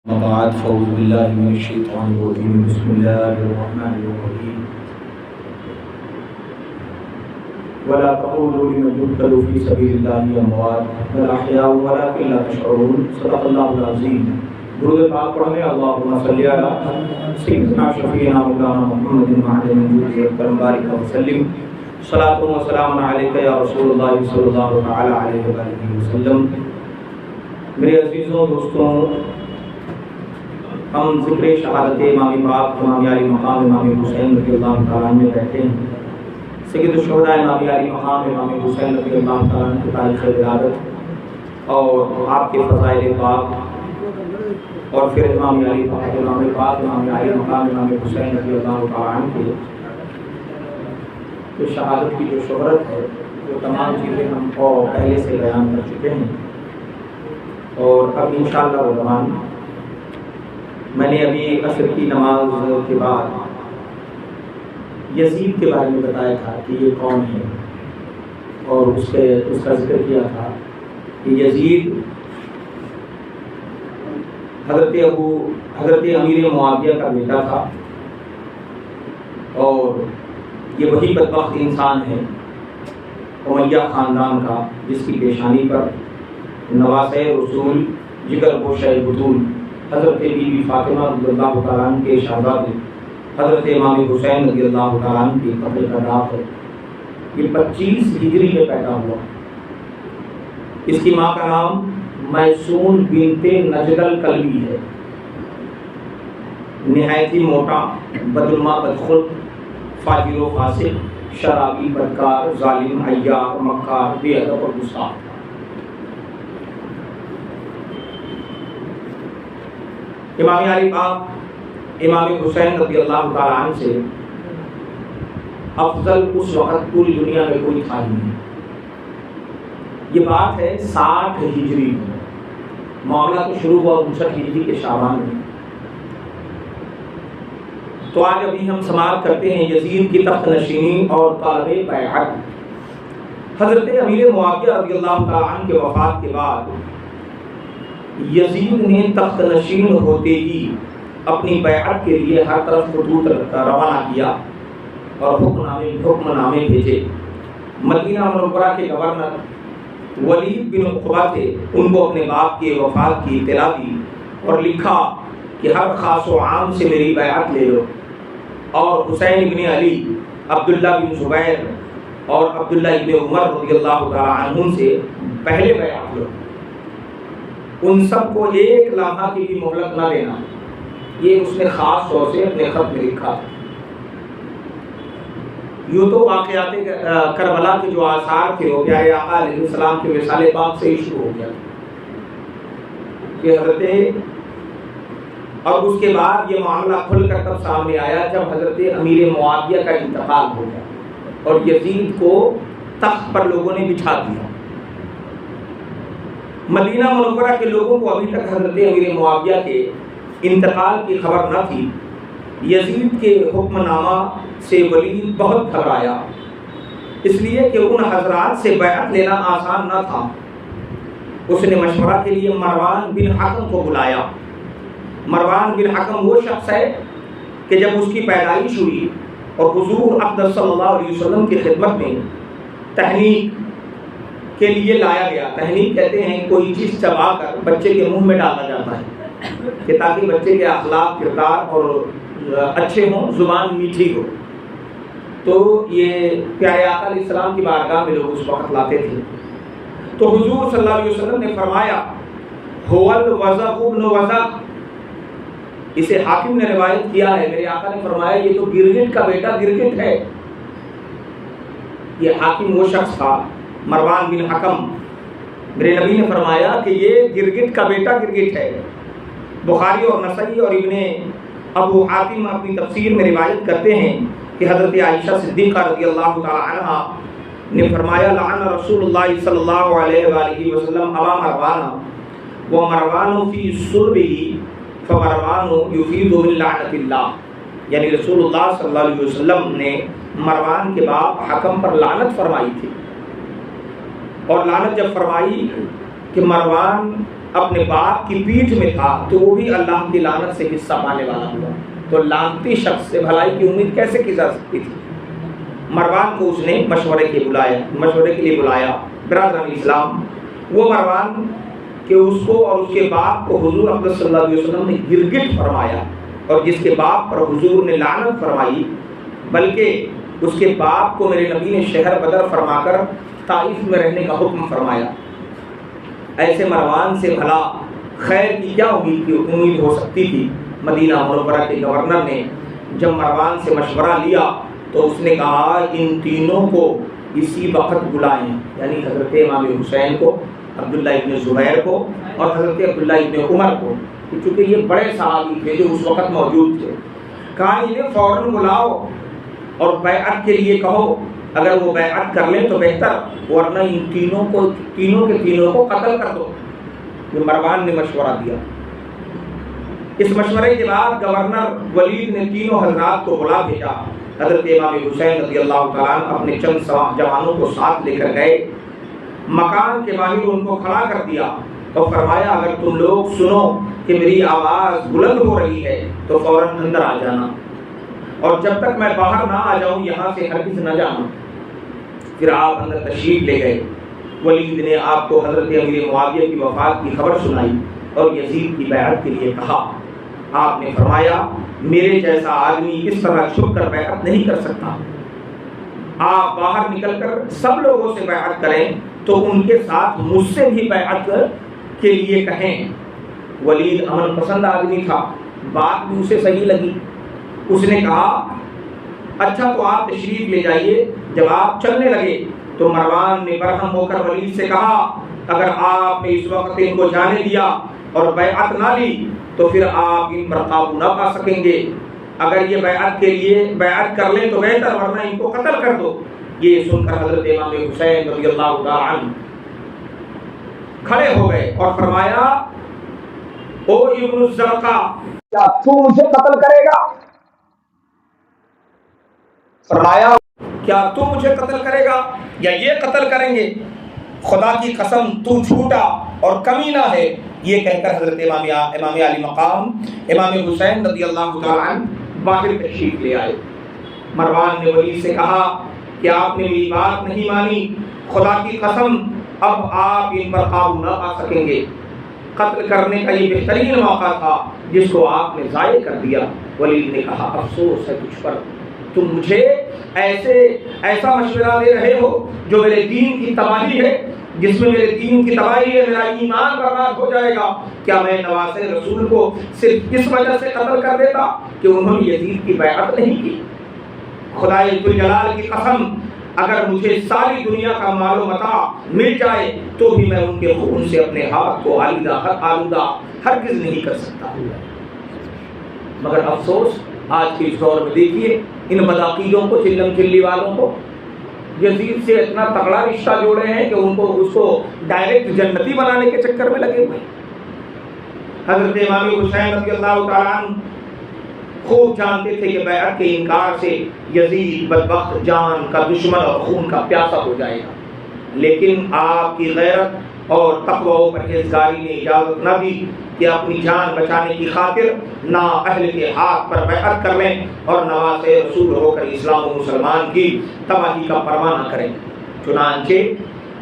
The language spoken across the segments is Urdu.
وبعد فأعوذ بالله من الشيطان الرجيم بسم الله الرحمن الرحيم ولا تقولوا لمن يقتل في سبيل الله أموات بل أحياء ولكن لا تشعرون صدق الله العظيم. درود پاک پڑھنے اللهم صل على سيدنا شفيعنا مولانا محمد وعلى آله وبارك وسلم. صلاۃ و سلام علیک یا رسول اللہ صلی اللہ علیہ وآلہ وسلم. میرے عزیزوں دوستوں، ہم ذکر شہادت امام پاک امام علی مقام امام حسین رضی اللہ تعالیٰ عنہ میں بیٹھے ہیں. سید الشہداء امام علی مقام امام حسین رضی اللہ تعالیٰ عنہ کی تاریخ ولادت اور آپ کے فضائل پاک، اور پھر امام علی پاک امام علی مقام امام حسین رضی اللہ تعالیٰ عنہ کی شہادت کی جو شہرت ہے، وہ تمام چیزیں ہم کو پہلے سے بیان کر چکے ہیں. اور اب انشاءاللہ الرحمن میں نے ابھی عصر کی نماز کے بعد یزید کے بارے میں بتایا تھا کہ یہ کون ہے، اور اس کا ذکر کیا تھا کہ یزید حضرت امیر معاویہ کا بیٹا تھا، اور یہ وہی بدبخت انسان ہے امیہ خاندان کا جس کی پیشانی پر نواسہ رسول جگر گوشہ بطول حضرت بی بی فاطمہ رضی اللہ تعالیٰ عنہ کے شہزادے حضرت امام حسین رضی اللہ تعالیٰ عنہ کے قتل کا داغ ہے. یہ 25 ہجری میں پیدا ہوا. اس کی ماں کا نام میسون بنت نجد الکلبی ہے. نہایت ہی موٹا، بدنما، بدخلق، فاجر و فاسق، شرابی، بدکار، ظالم، عیار، مکار، بے ادب اور گستاخ. امام علی پاک امام حسین رضی اللہ تعالیٰ عنہ سے افضل اس وقت پوری دنیا میں کوئی تھا ہی نہیں. یہ بات ہے 60 ہجری میں. معاملہ تو شروع ہوا 59 ہجری کے شعبان میں. تو آج ابھی ہم سماعت کرتے ہیں یزید کی تخت نشینی اور طلب بیعت. حضرت امیر معاویہ رضی اللہ تعالیٰ عنہ کے وفات کے بعد یزید نے تخت نشین ہوتے ہی اپنی بیعت کے لیے ہر طرف خطوط روانہ کیا اور حکم نامے بھیجے. مدینہ منورہ کے گورنر ولید بن عقبہ تھے، ان کو اپنے باپ کے وفات کی اطلاع دی اور لکھا کہ ہر خاص و عام سے میری بیعت لے لو، اور حسین بن علی، عبداللہ بن زبیر اور عبداللہ بن عمر رضی اللہ تعالیٰ عنہم سے پہلے بیعت لو. ان سب کو ایک لمحہ کی بھی مہلت نہ دینا. یہ اس نے خاص طور سے اپنے خط میں لکھا تھا. یوں تو واقعات کربلا کے جو آثار تھے وہ پیارے آقا علیہ السلام کے وصال پاک سے ہی شروع ہو گیا کہ حضرت، اور اس کے بعد یہ معاملہ کھل کر تب سامنے آیا جب حضرت امیر معاویہ کا انتقال ہو گیا اور یزید کو تخت پر لوگوں نے بٹھا دیا. مدینہ منورہ کے لوگوں کو ابھی تک حضرت امیر معاویہ کے انتقال کی خبر نہ تھی. یزید کے حکم نامہ سے ولید بہت گھبرایا، اس لیے کہ ان حضرات سے بیعت لینا آسان نہ تھا. اس نے مشورہ کے لیے مروان بن حکم کو بلایا. مروان بن حکم وہ شخص ہے کہ جب اس کی پیدائش ہوئی اور حضور اقدس صلی اللہ علیہ وسلم کی خدمت میں تحنیک کے لیے لایا گیا. تحنیک کہتے ہیں کوئی چیز چبا کر بچے کے منہ میں ڈالا جاتا ہے کہ تاکہ بچے کے اخلاق، کردار اور اچھے ہوں، زبان میٹھی ہو. تو یہ پیارے آقا علیہ السلام کی بارگاہ میں لوگ اس وقت لاتے تھے. تو حضور صلی اللہ علیہ وسلم نے فرمایا هو الوضع ابن وضع. اسے حاکم نے روایت کیا ہے، میرے آقا نے فرمایا یہ تو گرگٹ کا بیٹا گرگٹ ہے. یہ حاکم وہ شخص تھا مروان بن حکم. میرے نبی نے فرمایا کہ یہ گرگٹ کا بیٹا گرگٹ ہے. بخاری اور نسائی اور ابن ابو حاتم اپنی تفسیر میں روایت کرتے ہیں کہ حضرت عائشہ صدیقہ رضی اللہ تعالی عنہا نے فرمایا لعن رسول اللہ صلی اللہ علیہ وآلہ وسلم ابا مروان ومروان فی صلبہ فمروان یفید من لعنت اللہ. یعنی رسول اللہ صلی اللہ علیہ وسلم نے مروان کے باپ حکم پر لعنت فرمائی تھی، اور لعنت جب فرمائی کہ مروان اپنے باپ کی پیٹھ میں تھا تو وہ بھی اللہ کی لعنت سے حصہ پانے والا ہوا، تو لعنتی شخص سے بھلائی کی امید کیسے کی جا سکتی تھی؟ مروان کو اس نے مشورے کے لیے بلایا۔ برادران اسلام، وہ مروان کہ اس کو اور اس کے باپ کو حضور اکرم صلی اللہ علیہ وسلم نے گرگٹ فرمایا، اور جس کے باپ پر حضور نے لعنت فرمائی، بلکہ اس کے باپ کو میرے نبی نے شہر بدر فرما کر طائف میں رہنے کا حکم فرمایا۔ ایسے مروان سے بھلا خیر کی کیا امید ہو سکتی تھی؟ مدینہ منورہ کے گورنر نے جب مروان سے مشورہ لیا تو اس نے کہا ان تینوں کو اسی وقت بلائیں، یعنی حضرت امام حسین کو، عبداللہ ابن زبیر کو اور حضرت عبداللہ ابن عمر کو، کیونکہ یہ بڑے صحابی تھے جو اس وقت موجود تھے۔ کہا انہیں فوراً بلاؤ اور بیعت کے لیے کہو، اگر وہ بیعت کر لیں تو بہتر، ورنہ ان تینوں کو قتل کر دو۔ یہ مروان نے مشورہ دیا۔ اس مشورے کے بعد گورنر ولید نے تینوں حضرات کو بلا بھیجا۔ حضرت امام حسین رضی اللہ تعالیٰ عنہ اپنے چند جوانوں کو ساتھ لے کر گئے، مکان کے باہر ان کو کھڑا کر دیا اور فرمایا اگر تم لوگ سنو کہ میری آواز بلند ہو رہی ہے تو فوراً اندر آ جانا، اور جب تک میں باہر نہ آ جاؤں یہاں سے ہرگز نہ جانا۔ پھر آپ اندر تشریف لے گئے۔ ولید نے آپ کو حضرت امیر معاویہ کی وفات کی خبر سنائی اور یزید کی بیعت کے لیے کہا۔ آپ نے فرمایا میرے جیسا آدمی اس طرح چھپ کر بیعت نہیں کر سکتا، آپ باہر نکل کر سب لوگوں سے بیعت کریں تو ان کے ساتھ مجھ سے بھی بیعت کے لیے کہیں۔ ولید امن پسند آدمی تھا، بات بھی اسے صحیح لگی۔ اس نے کہا اچھا تو آپ تشریف لے جائیے۔ جب آپ چلنے لگے تو مروان نے برہم ہو کر ولید سے کہا اگر آپ نے اس وقت ان کو جانے دیا اور بیعت نہ لی تو پھر آپ ان پر قابو نہ پا سکیں گے، اگر یہ بیعت کے لیے بیعت کر لیں تو بہتر، ورنہ ان کو قتل کر دو۔ یہ سن کر حضرت امام حسین رضی اللہ تعالیٰ عنہ کھڑے ہو گئے اور فرمایا او ابن الزرقہ، کیا تو مجھے قتل کرے گا؟ فرمایا کیا تو مجھے قتل کرے گا یا یہ قتل کریں گے؟ خدا کی قسم تو جھوٹا اور کمینہ ہے۔ یہ کہہ کر حضرت امام علی مقام امام حسین رضی اللہ تعالیٰ عنہ باہر تشریف لے آئے۔ مروان نے ولید سے کہا کہ آپ نے میری بات نہیں مانی، خدا کی قسم اب آپ ان پر قابو نہ پا سکیں گے۔ قتل کرنے کا یہ بہترین موقع تھا جس کو آپ نے ضائع کر دیا۔ ولید نے کہا افسوس ہے تجھ پر، تم مجھے ایسا مشورہ دے رہے ہو جو میرے دین کی تباہی ہے، جس میں میرے دین کی تباہی ہے، میرا ایمان برباد ہو جائے گا۔ کیا میں نواز رسول کو صرف اس وجہ سے قتل کر دیتا کہ انہوں نے یزید کی بیعت نہیں کی؟ خدائے ذوالجلال کی قسم اگر مجھے ساری دنیا کا مال و متاع مل جائے تو بھی میں ان کے خون سے اپنے ہاتھ کو آلودہ ہرگز نہیں کر سکتا۔ مگر افسوس آج کے اس دور میں دیکھیے ان بدعقیدوں کو، چلم چلی والوں کو یزید سے اتنا تگڑا رشتہ جوڑے ہیں کہ اس کو ڈائریکٹ جنتی بنانے کے چکر میں لگے ہوئے۔ حضرت امام حسین رضی اللہ تعالیٰ عنہ خوب جانتے تھے کہ بیعت کے انکار سے یزید بدبخت جان کا دشمن اور خون کا پیاسا ہو جائے گا، لیکن آپ کی غیرت اور تقوی و پرہیزگاری نے اجازت نہ دی کہ اپنی جان بچانے کی خاطر نہ اہل کے ہاتھ پر بیعت کر لیں اور نواز رسول ہو کر اسلام و مسلمان کی تباہی کا پرواہ نہ کریں۔ چنانچہ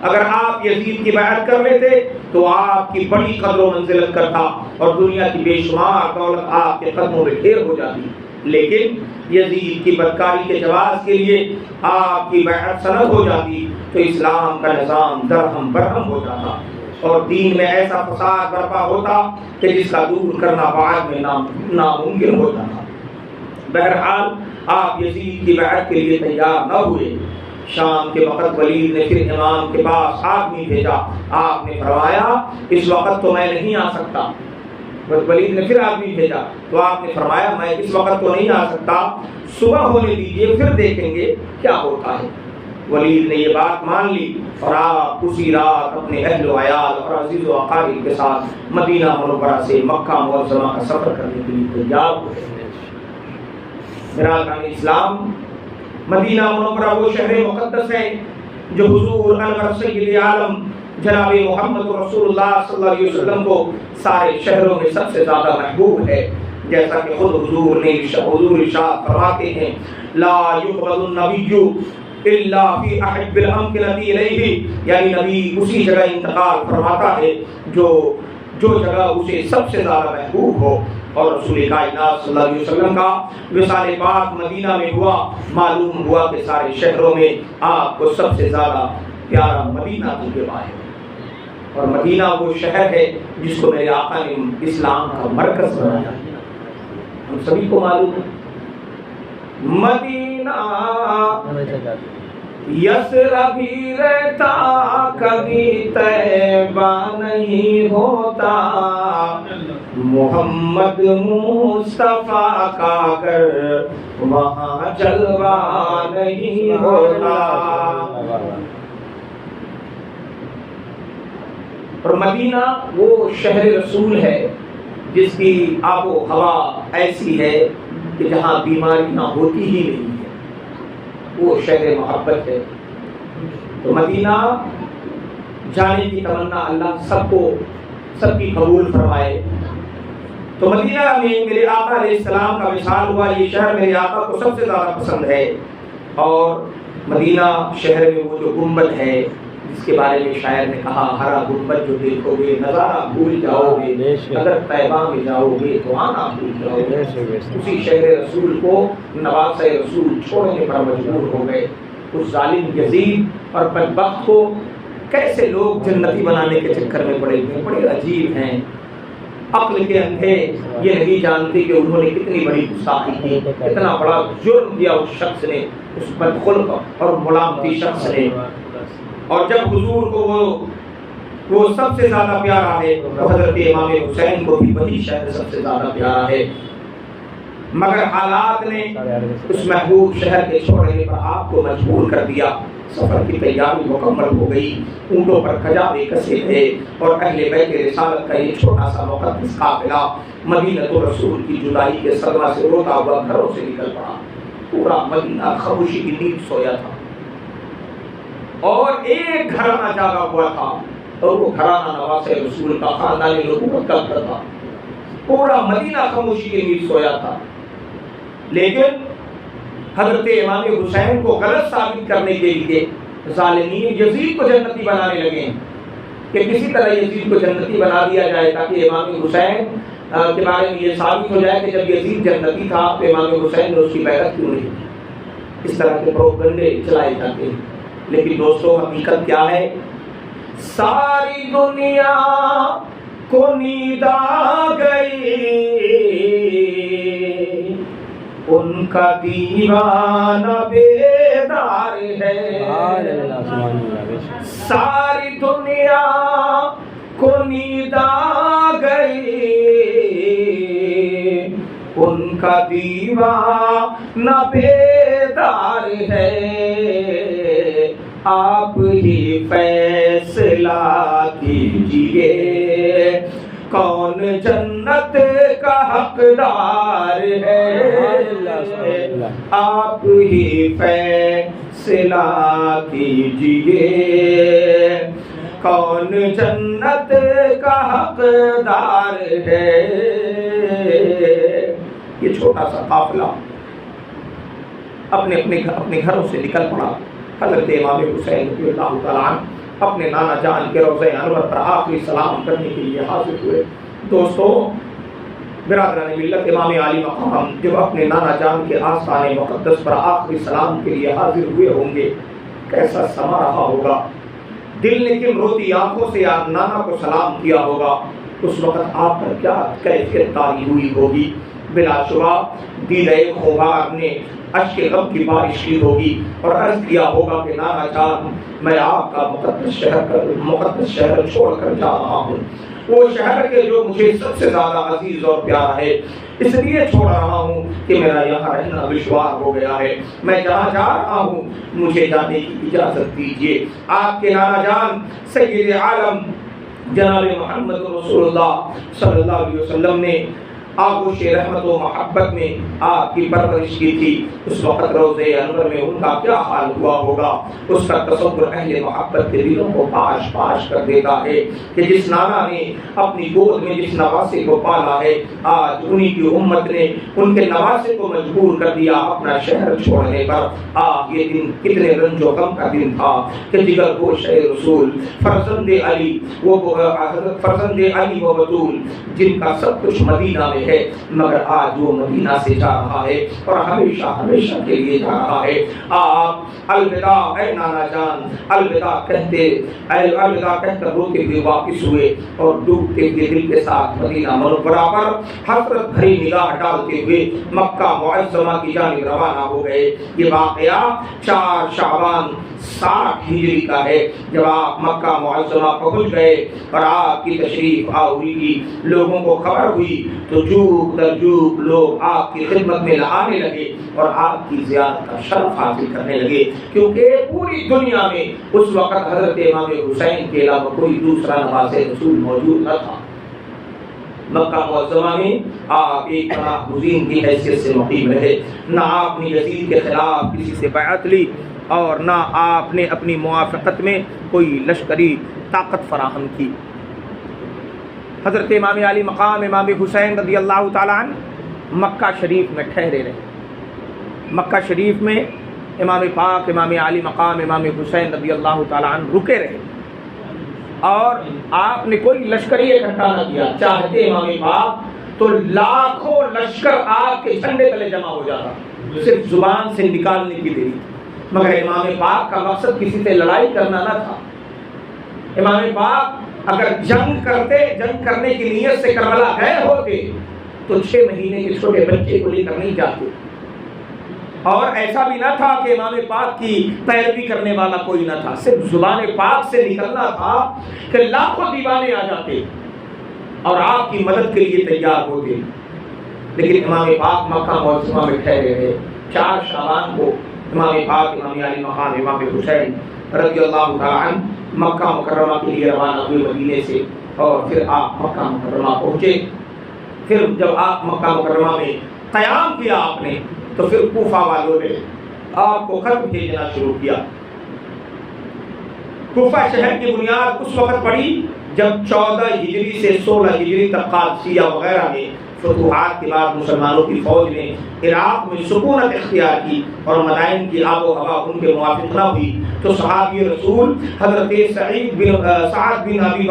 اگر آپ یزید کی بیعت کر لیتے تو آپ کی بڑی قدر و منزلت کرتا اور دنیا کی بے شمار دولت آپ کے قدموں میں ڈھیر ہو جاتی، لیکن یزید کی بدکاری کے جواز کے لیے آپ کی بیعت سند ہو جاتی تو اسلام کا نظام درہم برہم ہو جاتا اور دین میں ایسا فساد برپا ہوتا کہ جس کا دور کرنا بعد میں ناممکن ہو جاتا۔ بہرحال آپ یزید کی بیعت کے لیے تیار نہ ہوئے۔ شام کے وقت ولید نے پھر امام کے پاس آدمی بھیجا۔ آپ نے فرمایا اس وقت تو میں نہیں آ سکتا۔ ولید نے پھر آدمی بھیجا تو آپ نے فرمایا میں اس وقت تو نہیں آ سکتا، صبح ہونے دیجیے پھر دیکھیں گے کیا ہوتا ہے۔ ولید نے یہ بات مان لی اور آپ اسی رات اپنے اہل و عیال اور عزیز و اقارب کے ساتھ مدینہ منورہ سے مکہ معظمہ کا سفر کرنے کے لیے تیار ہوئے۔ برادران اسلام، مدینہ منورہ وہ شہر مقدس ہے جو حضور انور سید عالم جناب محمد رسول اللہ صلی اللہ علیہ وسلم کو سارے شہروں میں سب سے زیادہ محبوب ہے، جیسا کہ خود حضور ارشاد فرماتے ہیں لا یقبل النبی الا فی احب الامکنۃ الیہ، یعنی نبی اسی جگہ انتقال فرماتا ہے جو جگہ اسے سب سے زیادہ محبوب ہو، اور رسول کائنات صلی اللہ علیہ وسلم کا وصال پاک مدینہ میں ہوا، معلوم ہوا کہ سارے شہروں میں آپ کو سب سے زیادہ پیارا مدینہ طیبہ ہے، اور مدینہ وہ شہر ہے جس کو میرے آقا نے اسلام کا مرکز بنایا، ہم سبھی کو معلوم ہے۔ مدینہ یثربی رہتا کبھی طیبہ نہیں ہوتا، محمد مصطفیٰ کا گھر وہاں جلوہ نہیں ہوتا۔ اور مدینہ وہ شہر رسول ہے جس کی آب و ہوا ایسی ہے کہ جہاں بیماریاں ہوتی ہی نہیں ہے، وہ شہر محبت ہے۔ تو مدینہ جانے کی تمنا اللہ سب کی قبول فرمائے۔ تو مدینہ میں میرے آقا علیہ السلام کا وصال ہوا، یہ شہر میرے آقا کو سب سے زیادہ پسند ہے، اور مدینہ شہر میں وہ جو گنبد ہے جس کے بارے میں شاعر نے کہا ہرا گنبد جو دیکھو گے نظارہ بھول جاؤ گے، اگر طیبہ میں جاؤ گے تو آنا بھول جاؤ گے۔ اسی شہر رسول کو نواسۂ رسول چھوڑنے پر مجبور ہو گئے۔ اس ظالم یزید اور بدبخت کو کیسے لوگ جنتی بنانے کے چکر میں پڑے ہوئے، بڑے عجیب ہیں، عقل کے اندھے یہ نہیں جانتے کہ انہوں نے کتنی بڑی گستاخی کی، کتنا بڑا جرم کیا اس شخص نے، اس بدخلق اور ملامتی شخص نے۔ اور جب حضور کو وہ سب سے زیادہ پیارا ہے تو حضرت امام حسین کو بھی وہی شہر سب سے زیادہ پیارا ہے، مگر حالات نے اس محبوب شہر کے چھوڑنے پر آپ کو مجبور کر دیا۔ سفر کی تیاری مکمل ہو گئی، اونٹوں پر کجاوے کسے تھے، اور اہل بیت رسالت کا یہ چھوٹا سا مقدس قافلہ مدینہ رسول کی جدائی کے صدمہ سے روتا ہوا گھروں سے نکل پڑا۔ پورا مدینہ خاموشی کی نیند سویا تھا، اور ایک گھرانہ جاگا ہوا تھا، اور وہ گھرانہ نواسۂ رسول کا خاندانی نبوت کا گھر تھا۔ پورا مدینہ خاموشی کی نیند سویا تھا، لیکن حضرت امام حسین کو غلط ثابت کرنے کے لیے ظالمین یزید کو جنتی بنانے لگے کہ کسی طرح یزید کو جنتی بنا دیا جائے تاکہ امام حسین کے بارے میں یہ ثابت ہو جائے کہ جب یزید جنتی تھا تو امام حسین نے اس کی بیعت کیوں نہیں کی۔ اس طرح کے پروپیگنڈے چلائے جاتے ہیں، لیکن دوستو حقیقت کیا ہے؟ ساری دنیا کو نیند آ گئی، ان کا دیوانہ بیدار ہے۔ ساری دنیا کو نیند آ گئی، ان کا دیوانہ بیدار ہے۔ آپ ہی فیصلہ کیجئے کون جنت کا حقدار ہے، آپ ہی فیصلہ کیجئے کون جنت کا حقدار ہے۔ یہ چھوٹا سا قافلہ اپنے گھروں سے نکل پڑا۔ حضرت امام حسین رضی اللہ تعالیٰ عنہ اپنے نانا جان کے روضہ انور پر آخری سلام کرنے کے لیے حاضر ہوئے۔ دوستو برادران ملت، امام عالی مقام جب اپنے نانا جان کے آستان مقدس پر آخری سلام کے لیے حاضر ہوئے ہوں گے، کیسا سما رہا ہوگا؟ دل نے کن روتی آنکھوں سے نانا کو سلام کیا ہوگا؟ اس وقت آپ پر کیا کیفیت طاری ہوئی ہوگی؟ بلا شبہ دیدہ خوبار نے اشک غم کی بارش کی ہوگی اور عرض کیا ہوگا کہ نانا جان، میں آپ کا مقدس شہر چھوڑ کر جا رہا ہوں، وہ شہر کے جو مجھے سب سے زیادہ عزیز اور پیارا ہے، اس لیے چھوڑ رہا ہوں کہ میرا یہاں رہنا دشوار ہو گیا ہے، میں جہاں جا رہا ہوں مجھے جانے کی اجازت دیجیے۔ آپ کے نانا جان سید عالم جناب محمد رسول اللہ صلی اللہ علیہ وسلم نے آغوش رحمت و محبت میں آپ کی پرورش کی تھی، اس وقت روضے انور میں ان کا کیا حال ہوا ہوگا۔ اس کا تصور اہل محبت کے دلوں کو پاش پاش کر دیتا ہے کہ جس نانا نے اپنی گود میں جس نواسے کو پالا ہے، آج انہی کی امت نے ان کے نواسے کو مجبور کر دیا اپنا شہر چھوڑنے پر۔ یہ دن کتنے رنج و غم کا دن تھا کہ جگر گوش رسول فرزند علی، وہ حضرت فرزند علی و بطول جن کا سب کچھ مدینہ میں ہے، مگر آج وہ مدینہ سے جا رہا ہے اور ہمیشہ ہمیشہ کے لیے جا رہا ہے۔ آپ الوداع اے نانا جان، الوداع کہتے الوداع کہہ کر روتے ہوئے واپس ہوئے اور ڈوبتے ہوئے دل کے ساتھ مدینہ منورہ پر حسرت بھری نگاہ ڈالتے ہوئے مکہ معظمہ کی جانب روانہ ہو گئے۔ یہ واقعہ 4 شعبان 60 ہجری کا ہے، جب آپ مکہ معظمہ پہنچ گئے اور آپ کی تشریف آوری کی لوگوں کو خبر ہوئی تو جوق در جوق لوگ آپ کی خدمت میں آنے لگے اور آپ کی زیارت کا شرف حاصل کرنے لگے، کیونکہ پوری دنیا میں اس وقت حضرت امام حسین کے علاوہ کوئی دوسرا نواز رسول موجود نہ تھا۔ مکہ معظمہ میں آپ ایک پناہ گزین کی حیثیت سے مقیم رہے، نہ آپ نے یزید کے خلاف کسی سے بیعت لی اور نہ آپ نے اپنی موافقت میں کوئی لشکری طاقت فراہم کی۔ حضرت امام علی مقام امام حسین رضی اللہ تعالیٰ عنہ مکہ شریف میں ٹھہرے رہے۔ مکہ شریف میں امام پاک امام علی مقام امام حسین رضی اللہ تعالیٰ عنہ رکے رہے اور آپ نے کوئی لشکری اکٹھا نہ کیا۔ چاہتے امام پاک تو لاکھوں لشکر آپ کے جھنڈے تلے جمع ہو جاتا، صرف زبان سے نکالنے کی دیری، مگر امام پاک کا مقصد کسی سے لڑائی کرنا نہ تھا۔ امام پاک اگر جنگ کرنے کی نیت سے کربلا گئے ہوتے تو 6 مہینے کے چھوٹے بچے کو لے کر نہیں جاتے، اور ایسا بھی نہ تھا کہ امام پاک کی پیروی کرنے والا کوئی نہ تھا، صرف زبان پاک سے نکلنا تھا کہ لاکھوں دیوانے آ جاتے اور آپ کی مدد کے لیے تیار ہوتے۔ لیکن امام پاک مکہ معظمہ میں ٹھہرے رہے۔ 4 شعبان کو امام پاک امام علی مقام امام حسین رضی اللہ تعالیٰ عنہ مکہ مکرمہ کے لیے روانہ ہوئے مدینے سے، اور پھر آپ مکہ مکرمہ پہنچے۔ پھر جب آپ مکہ مکرمہ میں قیام کیا آپ نے، تو پھر کوفہ والوں نے آپ کو خط بھیجنا شروع کیا۔ کوفہ شہر کی بنیاد اس وقت پڑی جب 14 ہجری سے 16 ہجری تک قادسیہ وغیرہ میں فتوحات کے بعد مسلمانوں کی فوج نے عراق میں سکونت اختیار کی اور مدائن کی آب و ہوا ان کے موافق نہ ہوئی، تو صحابی رسول حضرت سعد بن ابی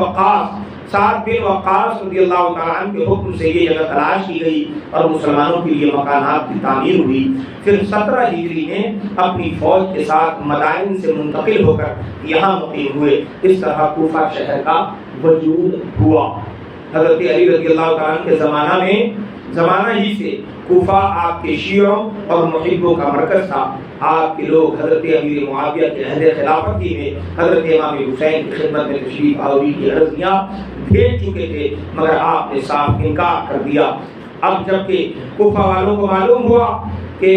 وقاص رضی اللہ تعالیٰ عنہ کے حکم سے یہ جگہ تلاش کی گئی اور مسلمانوں کے لیے مکانات کی تعمیر ہوئی۔ پھر 17 ہجری میں اپنی فوج کے ساتھ مدائن سے منتقل ہو کر یہاں مقیم ہوئے۔ اس طرح کوفہ شہر کا وجود ہوا۔ حضرت علی رضی اللہ تعالیٰ عنہ کے زمانہ ہی سے کوفہ آپ کے شیعوں اور محبوں کا مرکز تھا۔ آپ کے لوگ حضرت امیر معاویہ کے عہد خلافت ہی میں حضرت امام حسین کی خدمت میں تشریف آوری کی عرضیاں بھیج چکے تھے، مگر آپ نے صاف انکار کر دیا۔ اب جبکہ کوفہ والوں کو معلوم ہوا کہ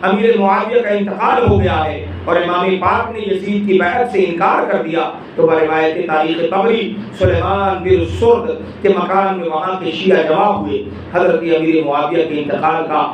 امیر معاویہ کا انتقال ہو گیا ہے اور امام پاک نے یزید کی بیعت سے انکار کر دیا، تو بروایت تاریخ طبری سلیمان بن سرد کے مکان میں وہاں کے شیعہ جمع ہوئے۔ حضرت امیر معاویہ کے انتقال کا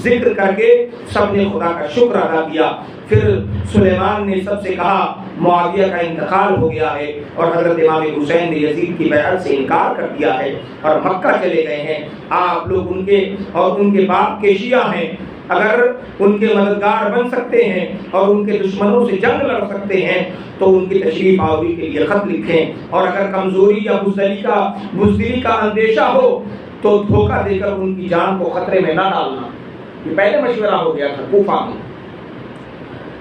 ذکر کر کے سب نے خدا کا شکر ادا کیا۔ پھر سلیمان نے سب سے کہا معاویہ کا انتقال ہو گیا ہے اور حضرت امام حسین نے یزید کی بیعت سے انکار کر دیا ہے اور مکہ چلے گئے ہیں، آپ لوگ ان کے باپ کے شیعہ ہیں، اگر ان کے مددگار بن سکتے ہیں اور ان کے دشمنوں سے جنگ لڑ سکتے ہیں تو ان کی تشریف آوری کے لیے خط لکھیں، اور اگر کمزوری یا بزدلی کا اندیشہ ہو تو دھوکہ دے کر ان کی جان کو خطرے میں نہ ڈالنا۔ یہ پہلے مشورہ ہو گیا تھا کوفہ میں۔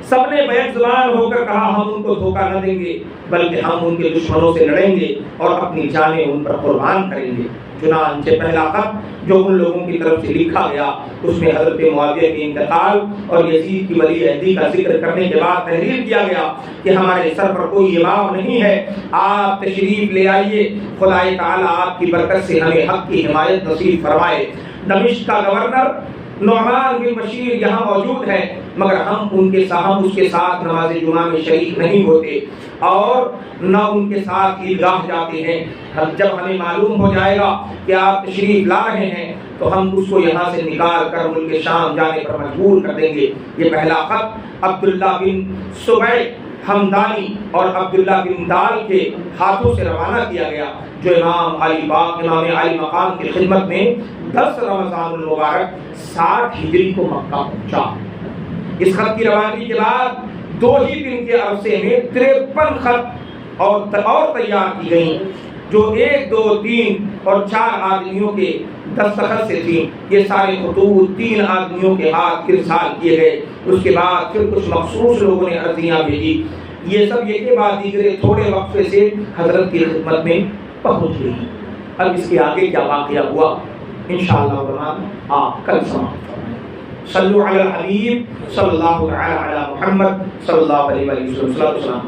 سب نے بیک زبان ہو کر کہا ہم ان کو دھوکہ نہ دیں گے بلکہ ہم ان کے دشمنوں سے لڑیں گے اور اپنی جانیں ان پر قربان کریں گے۔ چنانچہ پہلا خط جو ان لوگوں کی طرف سے لکھا گیا اس میں حضرت معاویہ کے انتقال اور یزید کی ولی عہدی کا ذکر کرنے کے بعد تحریر کیا گیا کہ ہمارے سر پر کوئی امام نہیں ہے، آپ تشریف لے آئیے، خدا تعالیٰ آپ کی برکت سے ہمیں حق کی حمایت نصیب فرمائے۔ دمشق کا گورنر نعمان بن بشیر یہاں موجود ہے، مگر ہم اس کے ساتھ نماز جمعہ میں شریک نہیں ہوتے اور نہ ان کے ساتھ عیدگاہ جاتے ہیں۔ جب ہمیں معلوم ہو جائے گا کہ آپ تشریف لا رہے ہیں تو ہم اس کو یہاں سے نکال کر ملک شام جانے پر مجبور کر دیں گے۔ یہ پہلا خط عبداللہ بن سبع حمدانی اور عبداللہ بن دال کے ہاتھوں سے روانہ کیا گیا، جو امام علی باغ، امام علی مقام کی خدمت میں 10 رمضان المبارک 60 ہجری کو مکہ پہنچا۔ اس خط کی روانگی کے بعد 2 ہی دن کے عرصے میں 53 خط اور تیار کی گئیں، جو 1، 2، 3 اور 4 آدمیوں کے دستخط سے تھیں۔ یہ سارے خطوط 3 آدمیوں کے ہاتھ ارسال کیے گئے۔ اس کے بعد پھر کچھ مخصوص لوگوں نے عرضیاں بھیجی۔ یہ سب ایک کے بعد دیگرے تھوڑے وقفے سے حضرت کی خدمت میں پہنچ گئی۔ اب اس کے آگے کیا واقعہ ہوا انشاءاللہ الرحمن آپ کل سماعت فرمائیں۔ صلو علی الحبیب صلی اللہ علی محمد صلی اللہ علیہ وسلم۔